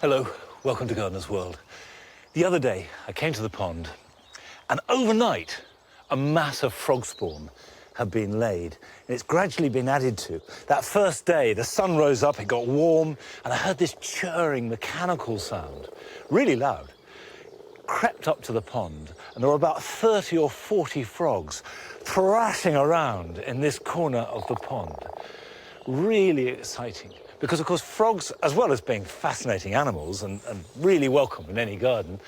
Hello, welcome to Gardener's World. The other day, I came to the pond, and overnight, a mass of frog spawn had been laid, and it's gradually been added to. That first day, the sun rose up, it got warm, and I heard this churring mechanical sound, really loud. Crept up to the pond, and there were about 30 or 40 frogs thrashing around in this corner of the pond. Really exciting. Because, of course, frogs, as well as being fascinating animals and really welcome in any garden,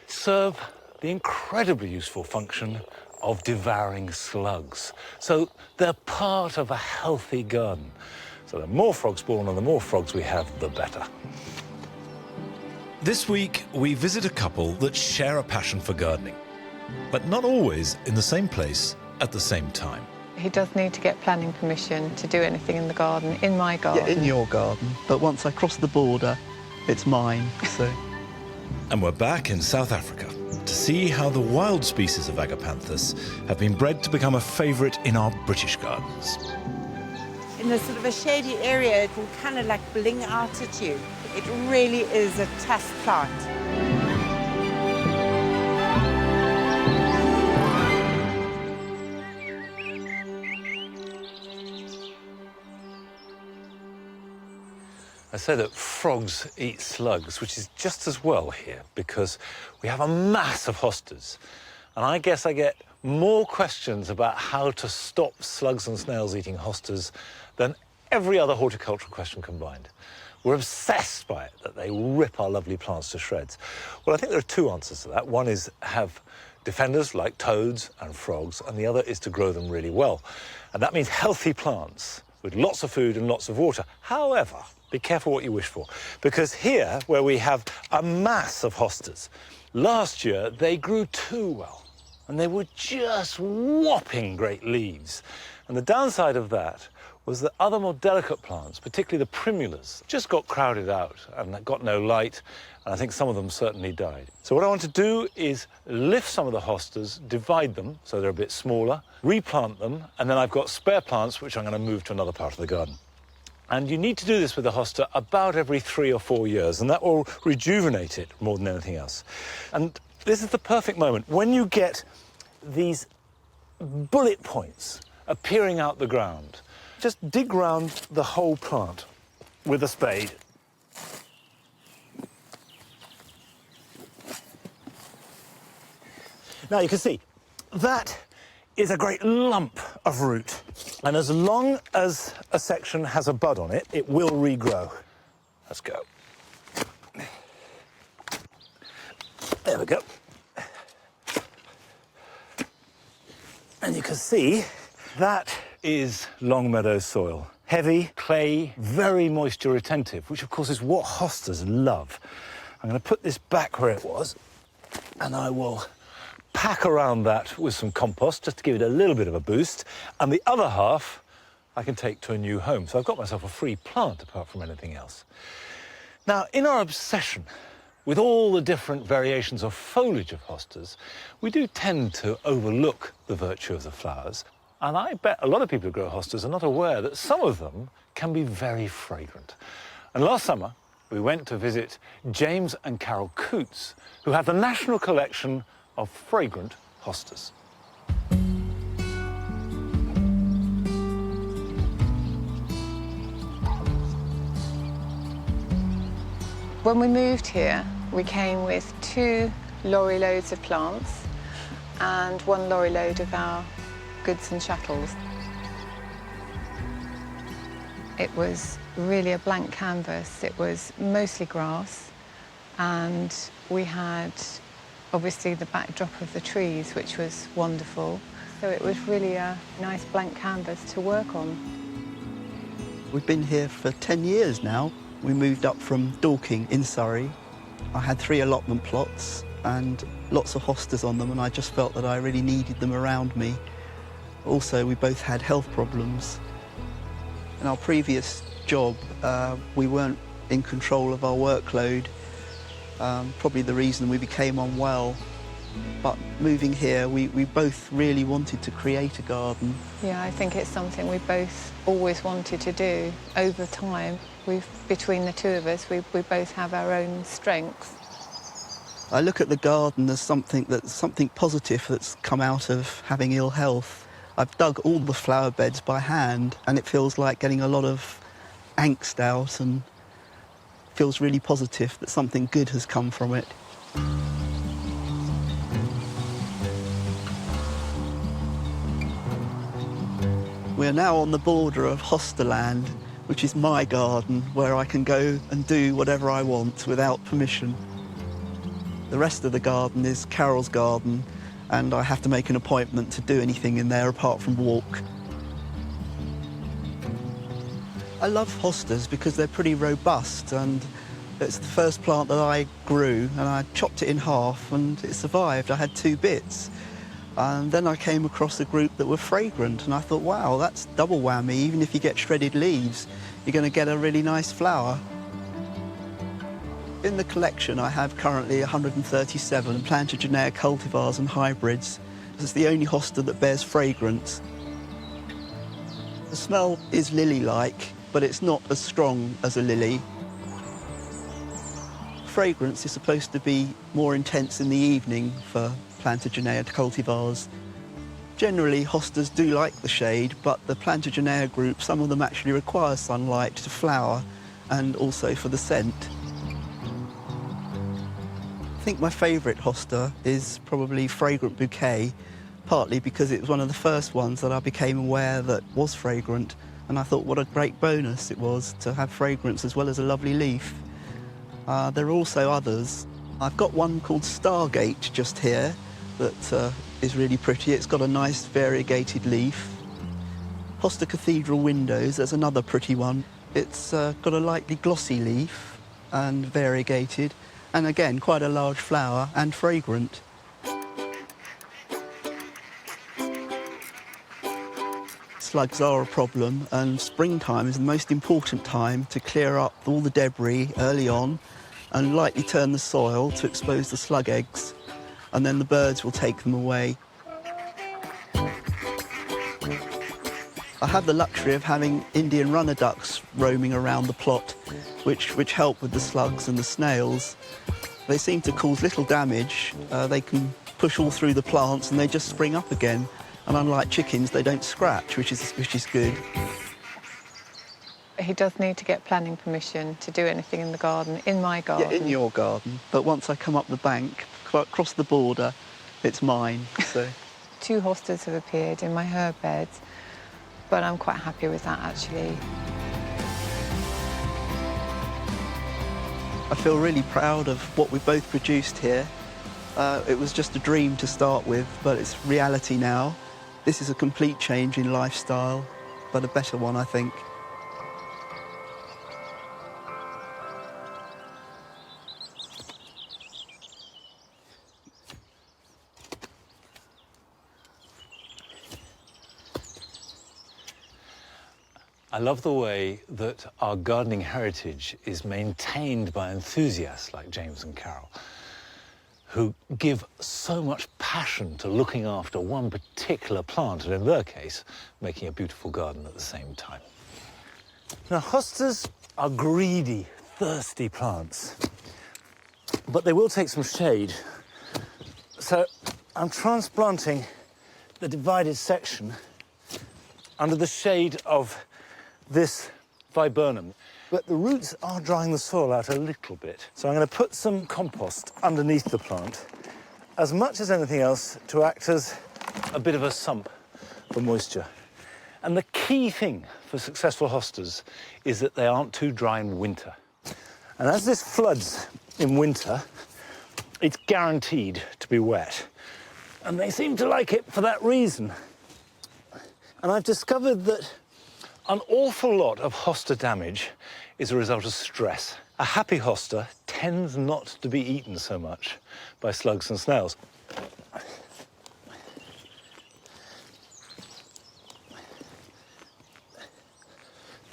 serve the incredibly useful function of devouring slugs. So they're part of a healthy garden. So the more frog spawn and the more frogs we have, the better. This week, we visit a couple that share a passion for gardening, but not always in the same place at the same time. He does need to get planning permission to do anything in the garden, in my garden. Yeah, in your garden. But once I cross the border, it's mine, so... And we're back in South Africa to see how the wild species of Agapanthus have been bred to become a favourite in our British gardens. In a sort of a shady area, it will kind of like bling out at you. It really is a tough plant. I say that frogs eat slugs, which is just as well here, because we have a mass of hostas. And I guess I get more questions about how to stop slugs and snails eating hostas than every other horticultural question combined. We're obsessed by it, that they rip our lovely plants to shreds. Well, I think there are two answers to that. One is have defenders like toads and frogs, and the other is to grow them really well. And that means healthy plants with lots of food and lots of water. However, be careful what you wish for, because here, where we have a mass of hostas, last year they grew too well, and they were just whopping great leaves. And the downside of that was that other more delicate plants, particularly the primulas, just got crowded out and got no light, and I think some of them certainly died. So what I want to do is lift some of the hostas, divide them so they're a bit smaller, replant them, and then I've got spare plants which I'm going to move to another part of the garden. And you need to do this with a hosta about every 3 or 4 years, and that will rejuvenate it more than anything else. And this is the perfect moment. When you get these bullet points appearing out the ground, just dig round the whole plant with a spade. Now you can see that is a great lump of root. And as long as a section has a bud on it, it will regrow. Let's go. There we go. And you can see that is Longmeadow soil. Heavy, clay, very moisture retentive, which of course is what hostas love. I'm going to put this back where it was, and I will pack around that with some compost just to give it a little bit of a boost, and the other half I can take to a new home. So I've got myself a free plant apart from anything else. Now, in our obsession with all the different variations of foliage of hostas, we do tend to overlook the virtue of the flowers. And I bet a lot of people who grow hostas are not aware that some of them can be very fragrant. And last summer, we went to visit James and Carol Coots, who have the national collection of fragrant hostas. When we moved here, we came with 2 lorry loads of plants and 1 lorry load of our goods and chattels. It was really a blank canvas. It was mostly grass, and we had obviously the backdrop of the trees, which was wonderful. So it was really a nice blank canvas to work on. We've been here for 10 years now. We moved up from Dorking in Surrey. I had 3 allotment plots and lots of hostas on them, and I just felt that I really needed them around me. Also, we both had health problems. In our previous job, we weren't in control of our workload. Probably the reason we became unwell. But moving here, we both really wanted to create a garden. Yeah, I think it's something we both always wanted to do. Over time, between the two of us, we both have our own strengths. I look at the garden as something positive that's come out of having ill health. I've dug all the flower beds by hand, and it feels like getting a lot of angst out, and feels really positive that something good has come from it. We're now on the border of Hosta land, which is my garden, where I can go and do whatever I want without permission. The rest of the garden is Carol's garden, and I have to make an appointment to do anything in there apart from walk. I love hostas because they're pretty robust, and it's the first plant that I grew, and I chopped it in half and it survived. I had 2 bits. And then I came across a group that were fragrant, and I thought, wow, that's double whammy. Even if you get shredded leaves, you're going to get a really nice flower. In the collection, I have currently 137 Plantagenet cultivars and hybrids. It's the only hosta that bears fragrance. The smell is lily-like, but it's not as strong as a lily. Fragrance is supposed to be more intense in the evening for Plantagenet cultivars. Generally, hostas do like the shade, but the Plantagenet group, some of them actually require sunlight to flower and also for the scent. I think my favourite hosta is probably Fragrant Bouquet, partly because it was one of the first ones that I became aware that was fragrant, and I thought what a great bonus it was to have fragrance as well as a lovely leaf. There are also others. I've got one called Stargate just here that is really pretty. It's got a nice variegated leaf. Hosta Cathedral Windows, there's another pretty one. It's got a lightly glossy leaf and variegated, and again, quite a large flower and fragrant. Slugs are a problem, and springtime is the most important time to clear up all the debris early on and lightly turn the soil to expose the slug eggs, and then the birds will take them away. I have the luxury of having Indian runner ducks roaming around the plot, which help with the slugs and the snails. They seem to cause little damage. They can push all through the plants and they just spring up again. And unlike chickens, they don't scratch, which is good. He does need to get planning permission to do anything in the garden, in my garden. Yeah, in your garden. But once I come up the bank, across the border, it's mine, so. 2 hostas have appeared in my herb beds, but I'm quite happy with that, actually. I feel really proud of what we both produced here. It was just a dream to start with, but it's reality now. This is a complete change in lifestyle, but a better one, I think. I love the way that our gardening heritage is maintained by enthusiasts like James and Carol, who give so much passion to looking after one particular plant, and in their case, making a beautiful garden at the same time. Now, hostas are greedy, thirsty plants, but they will take some shade. So I'm transplanting the divided section under the shade of this viburnum. But the roots are drying the soil out a little bit. So I'm going to put some compost underneath the plant, as much as anything else, to act as a bit of a sump for moisture. And the key thing for successful hostas is that they aren't too dry in winter. And as this floods in winter, it's guaranteed to be wet. And they seem to like it for that reason. And I've discovered that an awful lot of hosta damage is a result of stress. A happy hosta tends not to be eaten so much by slugs and snails.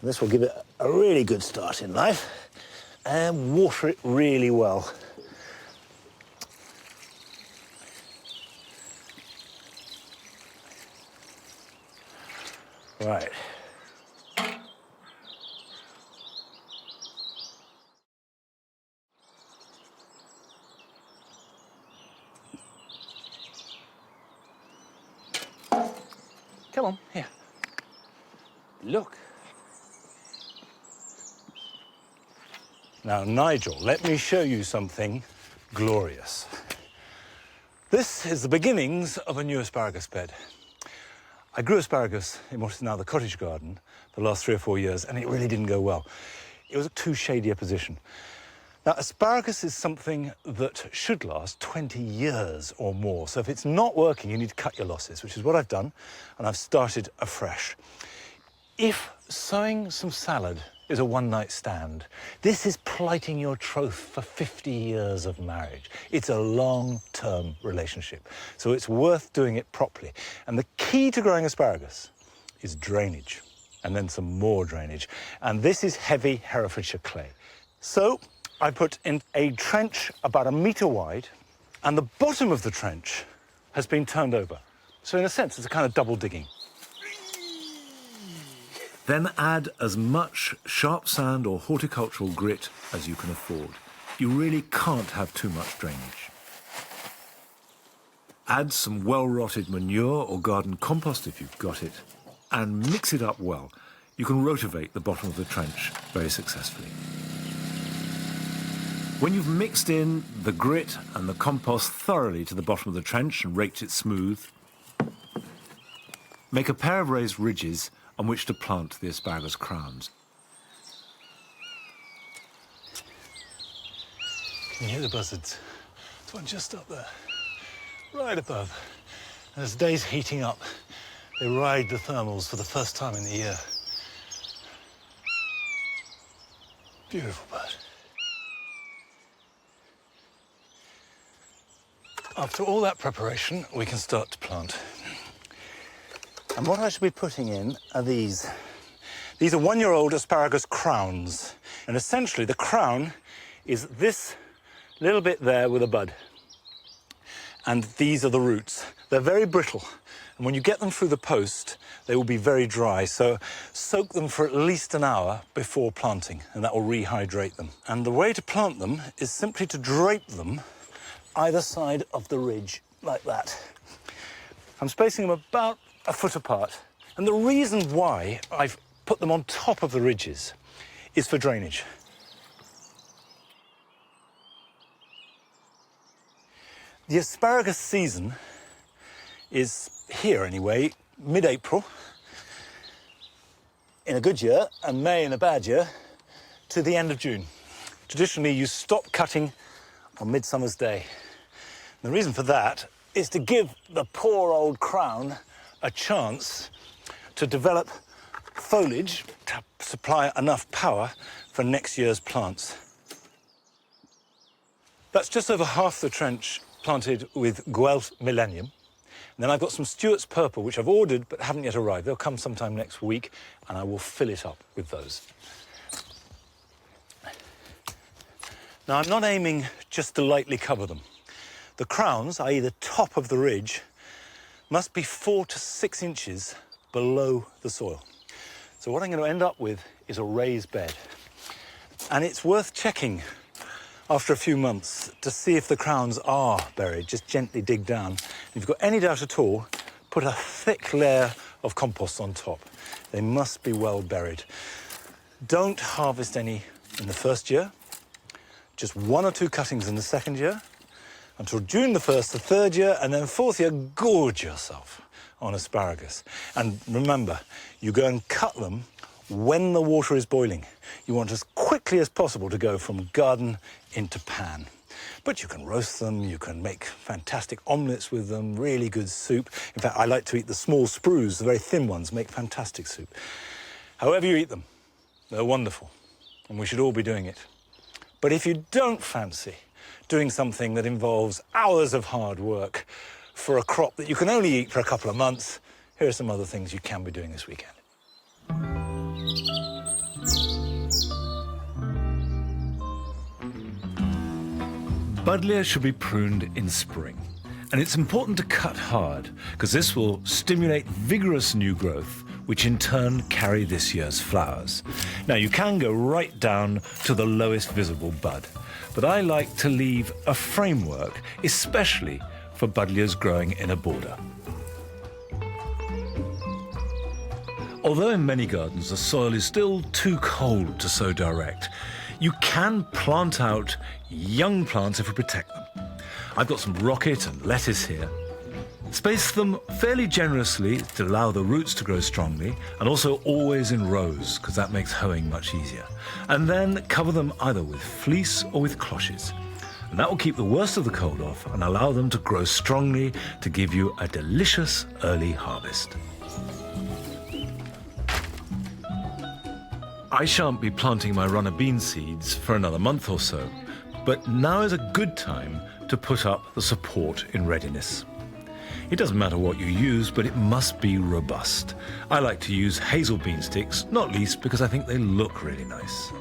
This will give it a really good start in life, and water it really well. Right. Come on, here. Look. Now, Nigel, let me show you something glorious. This is the beginnings of a new asparagus bed. I grew asparagus in what is now the cottage garden for the last 3 or 4 years, and it really didn't go well. It was too shady a position. Now, asparagus is something that should last 20 years or more. So if it's not working, you need to cut your losses, which is what I've done, and I've started afresh. If sowing some salad is a one-night stand, this is plighting your troth for 50 years of marriage. It's a long-term relationship, so it's worth doing it properly. And the key to growing asparagus is drainage, and then some more drainage. And this is heavy Herefordshire clay. So I put in a trench about 1 metre wide, and the bottom of the trench has been turned over. So in a sense, it's a kind of double digging. Then add as much sharp sand or horticultural grit as you can afford. You really can't have too much drainage. Add some well-rotted manure or garden compost if you've got it, and mix it up well. You can rotivate the bottom of the trench very successfully. When you've mixed in the grit and the compost thoroughly to the bottom of the trench and raked it smooth, make a pair of raised ridges on which to plant the asparagus crowns. Can you hear the buzzards? There's one just up there, right above. And as the day's heating up, they ride the thermals for the first time in the year. Beautiful bird. After all that preparation, we can start to plant. And what I should be putting in are these. These are 1-year-old asparagus crowns. And essentially the crown is this little bit there with a bud. And these are the roots. They're very brittle. And when you get them through the post, they will be very dry. So soak them for at least an hour before planting, and that will rehydrate them. And the way to plant them is simply to drape them either side of the ridge, like that. I'm spacing them about 1 foot apart. And the reason why I've put them on top of the ridges is for drainage. The asparagus season is here anyway, mid-April, in a good year, and May in a bad year, to the end of June. Traditionally, you stop cutting on Midsummer's Day. And the reason for that is to give the poor old crown a chance to develop foliage to supply enough power for next year's plants. That's just over half the trench planted with Guelph Millennium. And then I've got some Stewart's Purple, which I've ordered but haven't yet arrived. They'll come sometime next week, and I will fill it up with those. Now, I'm not aiming just to lightly cover them. The crowns, i.e. the top of the ridge, must be 4 to 6 inches below the soil. So what I'm going to end up with is a raised bed. And it's worth checking after a few months to see if the crowns are buried. Just gently dig down. If you've got any doubt at all, put a thick layer of compost on top. They must be well buried. Don't harvest any in the first year. Just 1 or 2 cuttings in the second year. Until June the 1st, the third year, and then fourth year, gorge yourself on asparagus. And remember, you go and cut them when the water is boiling. You want as quickly as possible to go from garden into pan. But you can roast them, you can make fantastic omelettes with them, really good soup. In fact, I like to eat the small sprues, the very thin ones, make fantastic soup. However you eat them, they're wonderful, and we should all be doing it. But if you don't fancy doing something that involves hours of hard work for a crop that you can only eat for a couple of months, here are some other things you can be doing this weekend. Buddleia should be pruned in spring. And it's important to cut hard, because this will stimulate vigorous new growth which in turn carry this year's flowers. Now, you can go right down to the lowest visible bud, but I like to leave a framework, especially for buddleias growing in a border. Although in many gardens the soil is still too cold to sow direct, you can plant out young plants if we protect them. I've got some rocket and lettuce here. Space them fairly generously to allow the roots to grow strongly, and also always in rows, because that makes hoeing much easier. And then cover them either with fleece or with cloches. And that will keep the worst of the cold off and allow them to grow strongly to give you a delicious early harvest. I shan't be planting my runner bean seeds for another month or so, but now is a good time to put up the support in readiness. It doesn't matter what you use, but it must be robust. I like to use hazel bean sticks, not least because I think they look really nice.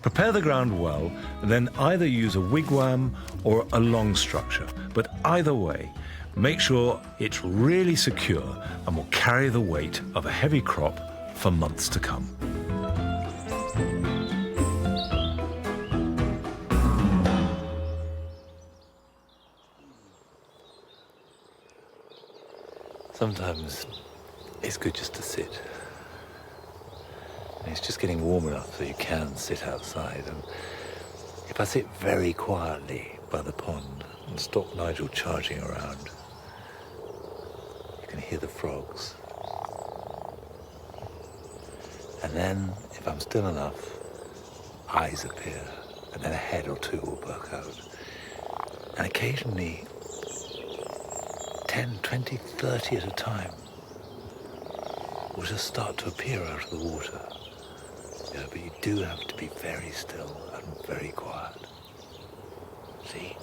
Prepare the ground well, and then either use a wigwam or a long structure, but either way, make sure it's really secure and will carry the weight of a heavy crop for months to come. Sometimes it's good just to sit. And it's just getting warm enough so you can sit outside. And if I sit very quietly by the pond and stop Nigel charging around, you can hear the frogs. And then, if I'm still enough, eyes appear, and then a head or two will poke out. And occasionally, 10, 20, 30 at a time will just start to appear out of the water. Yeah, but you do have to be very still and very quiet. See?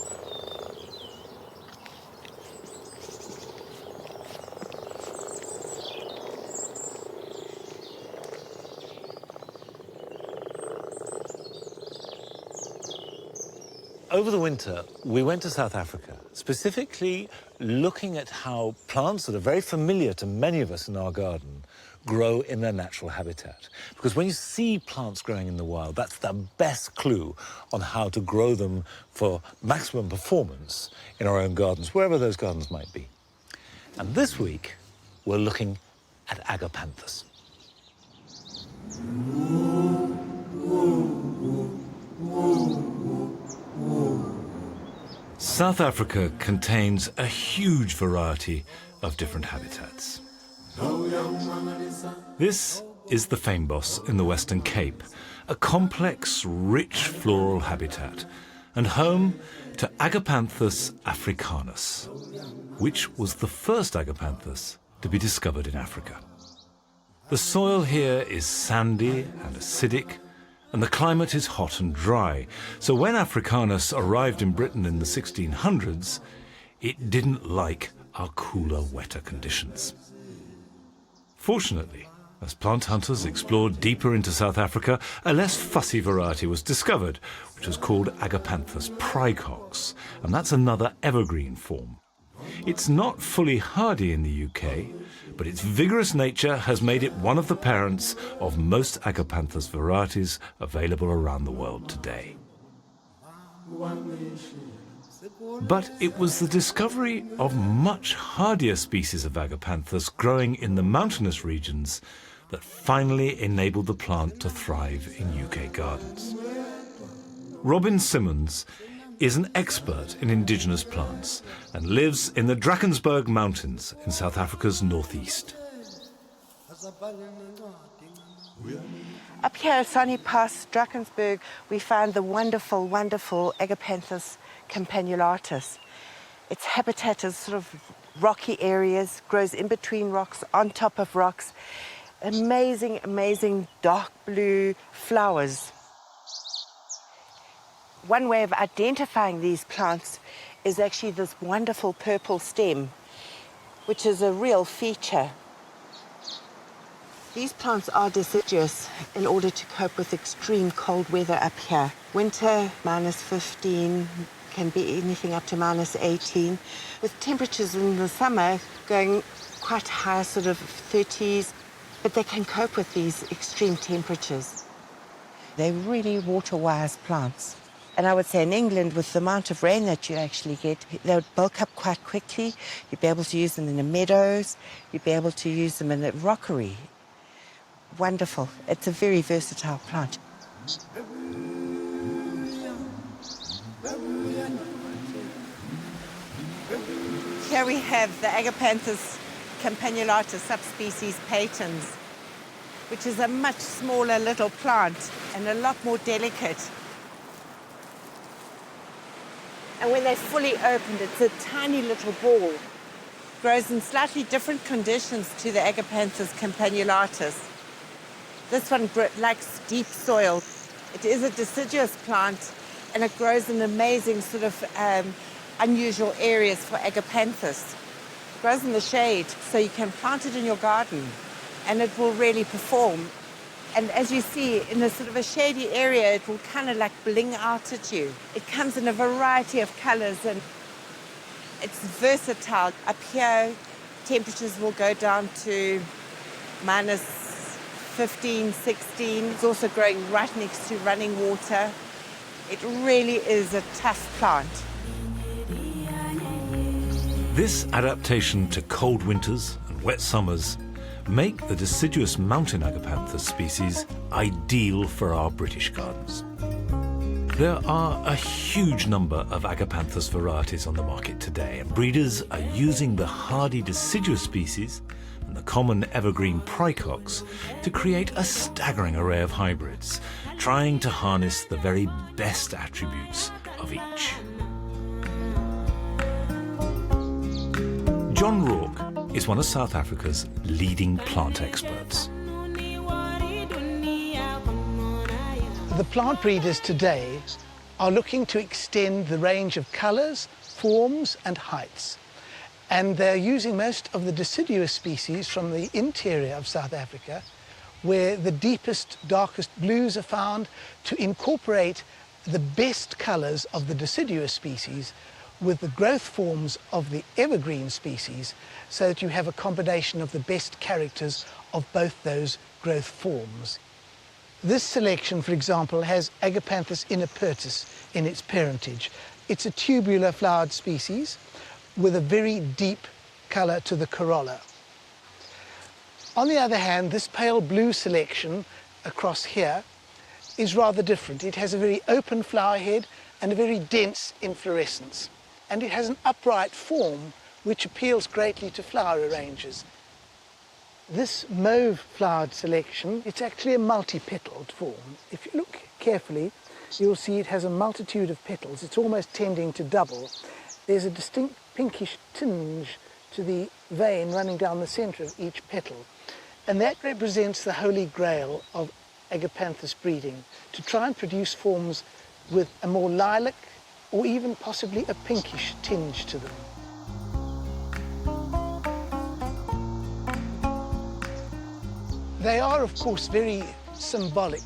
Over the winter, we went to South Africa, specifically looking at how plants that are very familiar to many of us in our garden grow in their natural habitat. Because when you see plants growing in the wild, that's the best clue on how to grow them for maximum performance in our own gardens, wherever those gardens might be. And this week, we're looking at Agapanthus. South Africa contains a huge variety of different habitats. This is the fynbos in the Western Cape, a complex, rich floral habitat, and home to Agapanthus africanus, which was the first Agapanthus to be discovered in Africa. The soil here is sandy and acidic, and the climate is hot and dry. So when Africanus arrived in Britain in the 1600s, it didn't like our cooler, wetter conditions. Fortunately, as plant hunters explored deeper into South Africa, a less fussy variety was discovered, which was called Agapanthus praecox, and that's another evergreen form. It's not fully hardy in the UK, but its vigorous nature has made it one of the parents of most Agapanthus varieties available around the world today. But it was the discovery of much hardier species of Agapanthus growing in the mountainous regions that finally enabled the plant to thrive in UK gardens. Robin Simmons is an expert in indigenous plants and lives in the Drakensberg Mountains in South Africa's northeast. Up here at Sunny Pass, Drakensberg, we found the wonderful, wonderful Agapanthus campanulatus. Its habitat is sort of rocky areas, grows in between rocks, on top of rocks. Amazing, amazing dark blue flowers. One way of identifying these plants is actually this wonderful purple stem, which is a real feature. These plants are deciduous in order to cope with extreme cold weather up here. Winter, -15, can be anything up to -18, with temperatures in the summer going quite high, sort of 30s. but they can cope with these extreme temperatures. They're really water-wise plants. And I would say in England, with the amount of rain that you actually get, they would bulk up quite quickly. You'd be able to use them in the meadows. You'd be able to use them in the rockery. Wonderful. It's a very versatile plant. Here we have the Agapanthus campanulatus subspecies patens, which is a much smaller little plant and a lot more delicate. And when they're fully opened, it's a tiny little ball. Grows in slightly different conditions to the Agapanthus campanulatus. This one likes deep soil. It is a deciduous plant, and it grows in amazing sort of unusual areas for Agapanthus. It grows in the shade, so you can plant it in your garden, and it will really perform. And as you see, in a sort of a shady area, it will kind of like bling out at you. It comes in a variety of colors, and it's versatile. Up here, temperatures will go down to minus 15, 16. It's also growing right next to running water. It really is a tough plant. This adaptation to cold winters and wet summers make the deciduous mountain Agapanthus species ideal for our British gardens. There are a huge number of Agapanthus varieties on the market today, and breeders are using the hardy deciduous species and the common evergreen prycox to create a staggering array of hybrids, trying to harness the very best attributes of each. John Rourke is one of South Africa's leading plant experts. The plant breeders today are looking to extend the range of colours, forms and heights. And they're using most of the deciduous species from the interior of South Africa, where the deepest, darkest blues are found, to incorporate the best colours of the deciduous species with the growth forms of the evergreen species, so that you have a combination of the best characters of both those growth forms. This selection, for example, has Agapanthus inapertus in its parentage. It's a tubular flowered species with a very deep colour to the corolla. On the other hand, this pale blue selection across here is rather different. It has a very open flower head and a very dense inflorescence. And it has an upright form which appeals greatly to flower arrangers. This mauve flowered selection, it's actually a multi-petaled form. If you look carefully, you'll see it has a multitude of petals. It's almost tending to double. There's a distinct pinkish tinge to the vein running down the centre of each petal. And that represents the holy grail of Agapanthus breeding, to try and produce forms with a more lilac or even possibly a pinkish tinge to them. They are, of course, very symbolic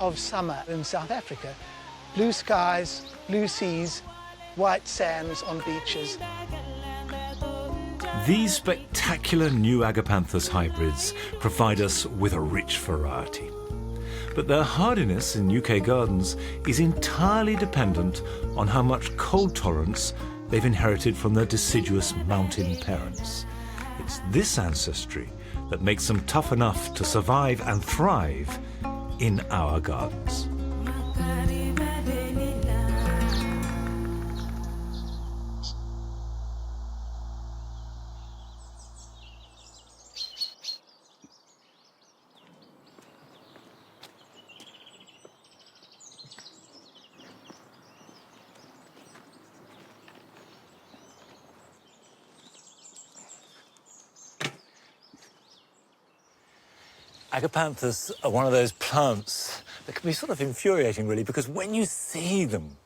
of summer in South Africa. Blue skies, blue seas, white sands on beaches. These spectacular new Agapanthus hybrids provide us with a rich variety. But their hardiness in UK gardens is entirely dependent on how much cold tolerance they've inherited from their deciduous mountain parents. It's this ancestry that makes them tough enough to survive and thrive in our gardens. Agapanthus are one of those plants that can be sort of infuriating, really, because when you see them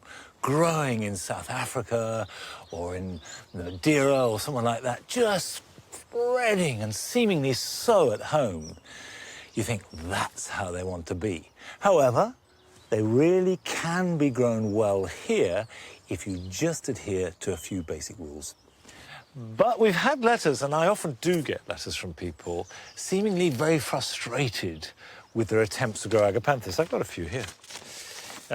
growing in South Africa or in Madeira or somewhere like that, just spreading and seemingly so at home, you think that's how they want to be. However, they really can be grown well here if you just adhere to a few basic rules. But we've had letters, and I often do get letters from people seemingly very frustrated with their attempts to grow Agapanthus. I've got a few here.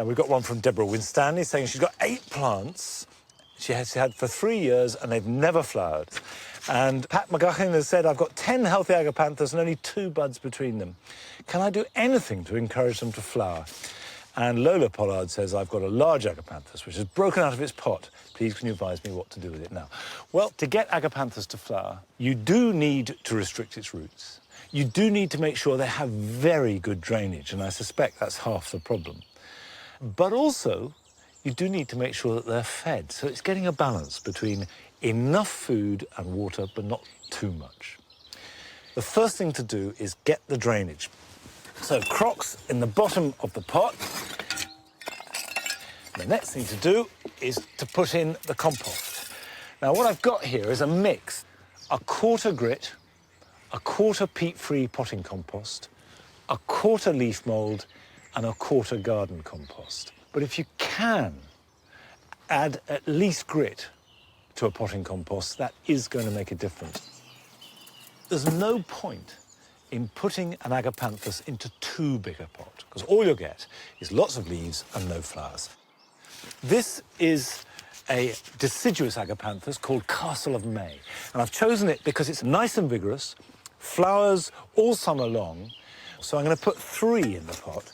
We've got one from Deborah Winstanley saying she's got 8 plants she has had for 3 years and they've never flowered. And Pat McGuckin has said, I've got 10 healthy Agapanthus and only 2 buds between them. Can I do anything to encourage them to flower? And Lola Pollard says, I've got a large Agapanthus which has broken out of its pot. Please, can you advise me what to do with it now? Well, to get Agapanthus to flower, you do need to restrict its roots. You do need to make sure they have very good drainage, and I suspect that's half the problem. But also, you do need to make sure that they're fed, so it's getting a balance between enough food and water, but not too much. The first thing to do is get the drainage. So crocks in the bottom of the pot. The next thing to do is to put in the compost. Now, what I've got here is a mix, a quarter grit, a quarter peat-free potting compost, a quarter leaf mould, and a quarter garden compost. But if you can add at least grit to a potting compost, that is going to make a difference. There's no point in putting an Agapanthus into too big a pot, because all you'll get is lots of leaves and no flowers. This is a deciduous Agapanthus called Castle of May, and I've chosen it because it's nice and vigorous, flowers all summer long, so I'm going to put 3 in the pot,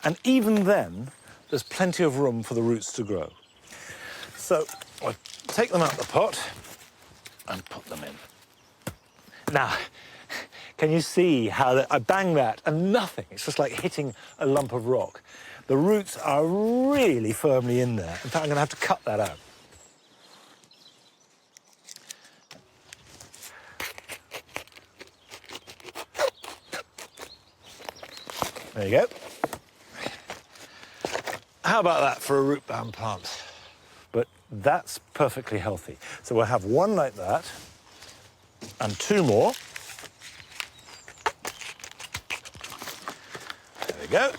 and even then, there's plenty of room for the roots to grow. So I'll take them out of the pot and put them in. Now, can you see how I bang that and nothing? It's just like hitting a lump of rock. The roots are really firmly in there. In fact, I'm going to have to cut that out. There you go. How about that for a root-bound plant? But that's perfectly healthy. So we'll have 1 like that and 2 more. There we go.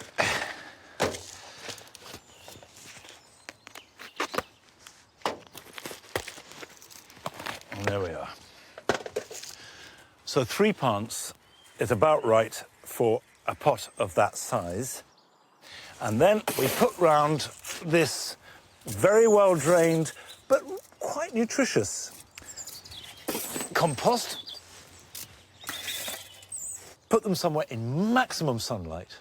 And there we are. So 3 plants is about right for a pot of that size. And then we put round this very well drained, but quite nutritious compost. Put them somewhere in maximum sunlight.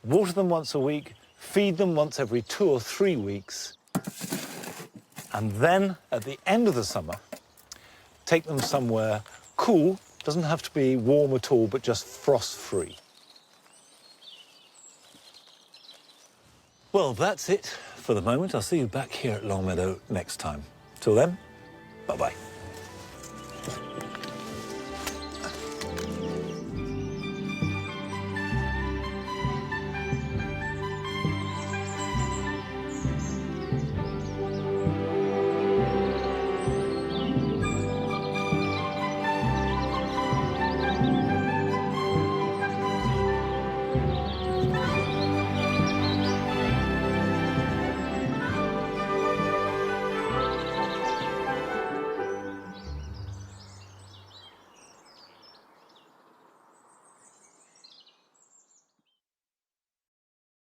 Water them once a week, feed them once every 2 or 3 weeks. And then at the end of the summer, take them somewhere cool. Doesn't have to be warm at all, but just frost-free. Well, that's it for the moment. I'll see you back here at Longmeadow next time. Till then, bye-bye.